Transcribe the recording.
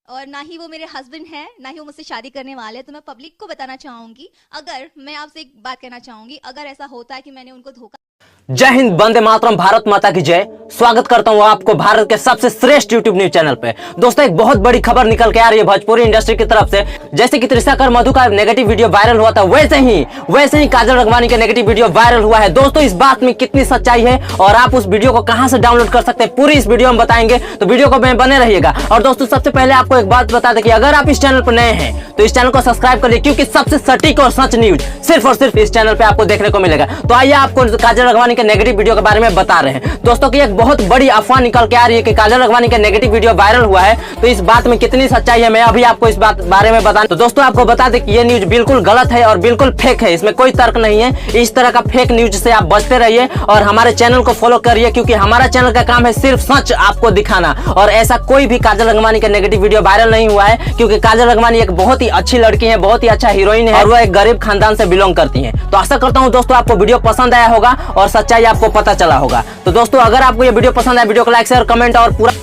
और ना ही वो मेरे हस्बैंड हैं, ना ही वो मुझसे शादी करने वाले हैं। तो मैं पब्लिक को बताना चाहूंगी, अगर मैं आपसे एक बात कहना चाहूंगी, अगर ऐसा होता है कि मैंने उनको धोखा। जय हिंद, वंदे मातरम, भारत माता की जय। स्वागत करता हूं आपको भारत के सबसे श्रेष्ठ यूट्यूब न्यूज चैनल पे। दोस्तों, एक बहुत बड़ी खबर निकल के आ रही है भोजपुरी इंडस्ट्री की तरफ से। जैसे कि त्रिशा मधु का नेगेटिव वीडियो वायरल हुआ था, वैसे ही काजल रघवानी का नेगेटिव वीडियो वायरल हुआ है। दोस्तों, इस बात में कितनी सच्चाई है और आप उस वीडियो को कहां से डाउनलोड कर सकते हैं, पूरी इस वीडियो में बताएंगे, तो वीडियो को बने रहिएगा। और दोस्तों, सबसे पहले आपको एक बात बता दें कि अगर आप इस चैनल पर नए हैं तो इस चैनल को सब्सक्राइब करिए, क्योंकि सबसे सटीक और सच न्यूज सिर्फ और सिर्फ इस चैनल पे आपको देखने को मिलेगा। तो आइए आपको काजल रघवानी के नेगेटिव वीडियो के बारे में बता रहे हैं। दोस्तों की एक बहुत बड़ी अफवाह निकल के आ रही है कि काजल रघवानी का नेगेटिव वीडियो वायरल हुआ है, तो इस बात में कितनी सच्चाई है मैं अभी आपको इस बात बारे में बता। तो दोस्तों, आपको बता दें कि ये न्यूज बिल्कुल गलत है और बिल्कुल फेक है, इसमें कोई तर्क नहीं है। इस तरह का फेक न्यूज से आप बचते रहिए और हमारे चैनल को फॉलो करिए, क्योंकि हमारा चैनल का काम है सिर्फ सच आपको दिखाना। और ऐसा कोई भी काजल रघवानी का नेगेटिव वीडियो वायरल नहीं हुआ है, क्योंकि काजल रघवानी एक बहुत ही अच्छी लड़की है, बहुत ही अच्छा हीरोइन है और वो एक गरीब खानदान से बिलोंग करती है। तो आशा करता हूं दोस्तों आपको वीडियो पसंद आया होगा और सच्चाई आपको पता चला होगा। तो दोस्तों, अगर आपको ये वीडियो पसंद आया, वीडियो को लाइक शेयर कमेंट और पूरा